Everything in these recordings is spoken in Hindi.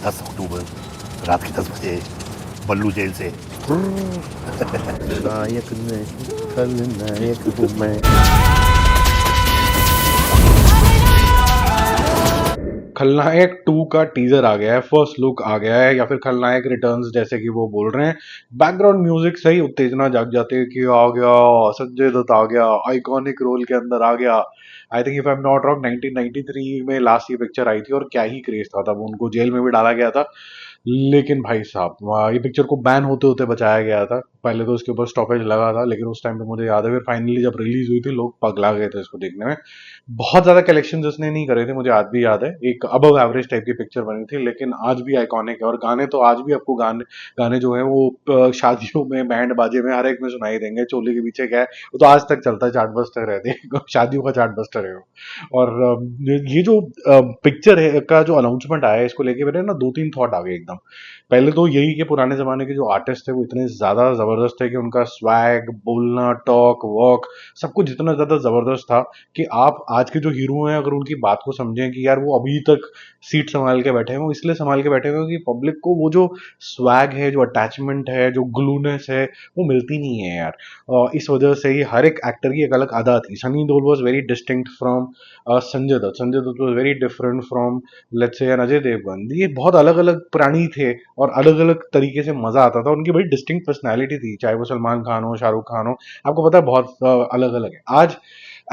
10 अक्टूबर रात के 10 बजे बल्लू जेल से। नायक नहीं खलनायक हूँ मैं। खलनायक 2 का टीजर आ गया है, फर्स्ट लुक आ गया है, या फिर खलनायक रिटर्न्स जैसे कि वो बोल रहे हैं। बैकग्राउंड म्यूजिक से ही उत्तेजना जाग जाती है कि आ गया संजय दत्त, आ गया आइकॉनिक रोल के अंदर आ गया। I think if I am not wrong 1993 में लास्ट ये पिक्चर आई थी और क्या ही क्रेज था तब, उनको जेल में भी डाला गया था। लेकिन भाई साहब ये पिक्चर को बैन होते होते बचाया गया था। पहले तो उसके ऊपर स्टॉपेज लगा था, लेकिन उस टाइम पे मुझे याद है फिर फाइनली जब रिलीज हुई थी लोग पगला गए थे इसको देखने में। बहुत ज्यादा कलेक्शन उसने नहीं करे थे, मुझे आज भी याद है। एक अबव एवरेज टाइप की पिक्चर बनी थी, लेकिन आज भी आइकॉनिक है। और गाने तो आज भी आपको गाने गाने जो है वो शादियों में बैंड बाजे में हर एक में सुनाई देंगे। चोली के पीछे क्या है वो तो आज तक चलता है, चार्ट बस्टर रहते हैं शादियों का चार्ट बस्टर है वो। और ये जो पिक्चर है का जो अनाउंसमेंट आया है इसको लेके मेरे ना 2-3 थॉट आ गए एकदम। पहले तो यही कि पुराने जमाने के जो आर्टिस्ट थे वो इतने ज्यादा जबरदस्त थे कि उनका स्वैग, बोलना, टॉक, वॉक सब कुछ इतना ज्यादा जबरदस्त था कि आप आज के जो हीरो हैं अगर उनकी बात को समझें कि यार वो अभी तक सीट संभाल के बैठे हैं, वो इसलिए संभाल के बैठे हुए कि पब्लिक को वो जो स्वैग है, जो अटैचमेंट है, जो ग्लूनेस है वो मिलती नहीं है यार। इस वजह से ही हर एक एक्टर की एक अलग अदा थी। Sunny Deol was very distinct from Sanjay Dutt, Sanjay Dutt was very different from let's say Ajay Devgan. ये बहुत अलग अलग प्राणी थे और अलग अलग तरीके से मजा आता था। उनकी बड़ी डिस्टिंक्ट पर्सनैलिटी थी, चाहे वो सलमान खान हो, शाहरुख खान हो। आपको पता है बहुत अलग अलग है। आज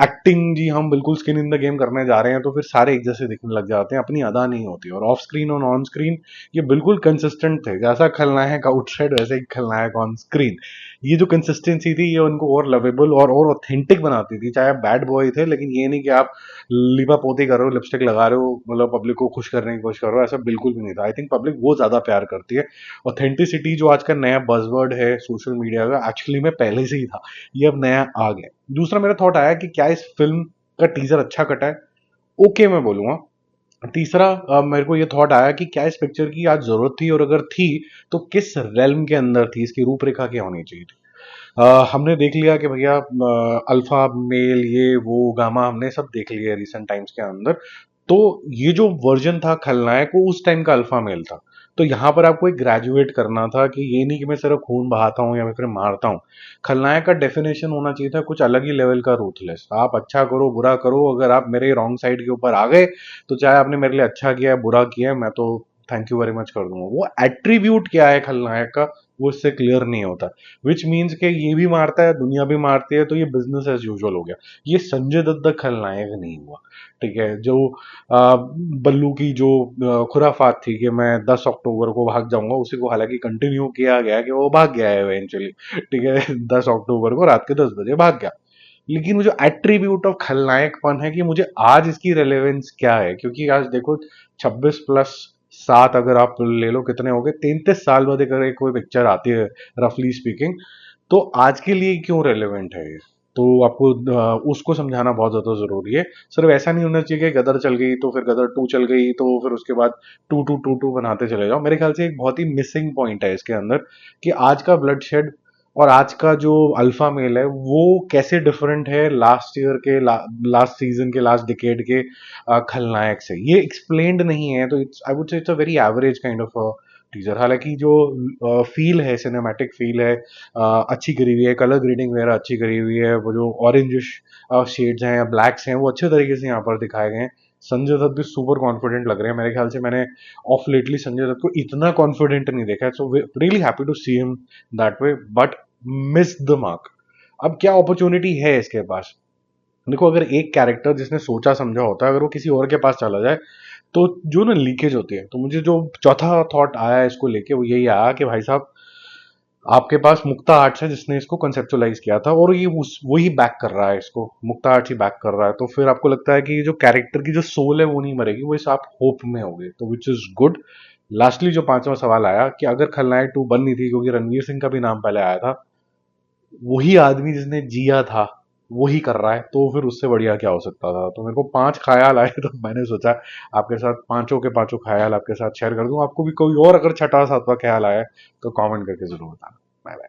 एक्टिंग जी हम बिल्कुल स्किन इन द गेम करने जा रहे हैं तो फिर सारे एक जैसे दिखने लग जाते हैं, अपनी अदा नहीं होती। और ऑफ स्क्रीन और ऑन स्क्रीन ये बिल्कुल कंसिस्टेंट थे, जैसा खलनायक आउटसाइड वैसे ही खलनायक ऑन स्क्रीन। ये जो कंसिस्टेंसी थी ये उनको और लवेबल और ऑथेंटिक बनाती थी। चाहे आप बैड बॉय थे, लेकिन ये नहीं कि आप लिपा पोती कर रहे हो, लिपस्टिक लगा रहे हो, मतलब पब्लिक को खुश करने की कोशिश कर रहे हो, ऐसा बिल्कुल भी नहीं था। आई थिंक पब्लिक वो ज्यादा प्यार करती है। ऑथेंटिसिटी जो आज का नया बजवर्ड है सोशल मीडिया का, एक्चुअली में पहले से ही था, ये अब नया आ गया। दूसरा मेरा थॉट आया कि क्या इस फिल्म का टीजर अच्छा कटा है, ओके मैं बोलूंगा। तीसरा मेरे को ये थॉट आया कि क्या इस पिक्चर की आज जरूरत थी, और अगर थी तो किस रेल्म के अंदर थी, इसकी रूपरेखा क्या होनी चाहिए थी। हमने देख लिया कि भैया अल्फा मेल ये वो गामा हमने सब देख लिया रिसेंट टाइम्स के अंदर। तो ये जो वर्जन था खलनायक वो उस टाइम का अल्फा मेल था। तो यहाँ पर आपको एक ग्रेजुएट करना था कि ये नहीं कि मैं सिर्फ खून बहाता हूँ या मैं फिर मारता हूँ। खलनायक का डेफिनेशन होना चाहिए था कुछ अलग ही लेवल का, रूथलेस। आप अच्छा करो बुरा करो, अगर आप मेरे रॉन्ग साइड के ऊपर आ गए तो चाहे आपने मेरे लिए अच्छा किया है बुरा किया है, मैं तो थैंक यू वेरी मच कर दूंगा। वो एट्रीब्यूट क्या है खलनायक का वो इससे क्लियर नहीं होता। विच मीन्स के ये भी मारता है दुनिया भी मारती है, तो ये बिजनेस एज यूजुअल हो गया। ये संजय दत्त खलनायक नहीं हुआ। ठीक है, जो बल्लू की जो खुराफात थी कि मैं 10 अक्टूबर को भाग जाऊंगा, उसी को हालांकि कंटिन्यू किया गया कि वो भाग गया है इवेंचुअली। ठीक है 10 अक्टूबर को रात के 10 बजे भाग गया। लेकिन वो जो एट्रीब्यूट ऑफ खलनायकपन है कि मुझे आज इसकी रेलेवेंस क्या है, क्योंकि आज देखो 26+7 अगर आप ले लो कितने हो गए, 33 साल बाद अगर कोई पिक्चर आती है रफली स्पीकिंग, तो आज के लिए क्यों रेलेवेंट है ये। तो आपको उसको समझाना बहुत ज्यादा जरूरी है। सिर्फ ऐसा नहीं होना चाहिए कि गदर चल गई तो फिर गदर 2 चल गई तो फिर उसके बाद 2 बनाते चले जाओ। मेरे ख्याल से एक बहुत ही मिसिंग पॉइंट है इसके अंदर कि आज का ब्लड शेड और आज का जो अल्फा मेल है वो कैसे डिफरेंट है लास्ट ईयर के लास्ट सीजन के लास्ट डिकेड के खलनायक से, ये एक्सप्लेन्ड नहीं है। तो it's I would say it's a very average kind of teaser. हालांकि जो फील है, सिनेमैटिक फील है, अच्छी करी हुई है, कलर ग्रेडिंग वगैरह अच्छी करी हुई है, वो जो ऑरेंजिश शेड्स हैं या ब्लैक्स हैं वो अच्छे तरीके से यहाँ पर दिखाए गए हैं। संजय दत्त भी सुपर कॉन्फिडेंट लग रहे हैं। मेरे ख्याल से मैंने ऑफ लेटली संजय दत्त को इतना कॉन्फिडेंट नहीं देखा है। So really happy to see him that way, but miss the mark. अब क्या अपॉर्चुनिटी है इसके पास। देखो अगर एक कैरेक्टर जिसने सोचा समझा होता है अगर वो किसी और के पास चला जाए तो जो ना लीकेज होती है। तो मुझे जो चौथा थॉट आया इसको लेके वो यही आया कि भाई साहब आपके पास मुक्ता आर्ट्स है जिसने इसको कंसेप्चुलाइज किया था और ये उस वही बैक कर रहा है, इसको मुक्ता आर्ट्स ही बैक कर रहा है। तो फिर आपको लगता है कि ये जो कैरेक्टर की जो सोल है वो नहीं मरेगी, वो इस आप होप में होगे, तो विच इज गुड। लास्टली जो पांचवा सवाल आया कि अगर खलनायक 2 बननी थी, क्योंकि रणवीर सिंह का भी नाम पहले आया था, वही आदमी जिसने जिया था वही कर रहा है, तो फिर उससे बढ़िया क्या हो सकता था। तो मेरे को 5 ख्याल आए तो मैंने सोचा आपके साथ पांचों के पांचों ख्याल आपके साथ शेयर कर दूं। आपको भी कोई और अगर छठा सातवां ख्याल आया तो कमेंट करके जरूर बताना। Bye bye.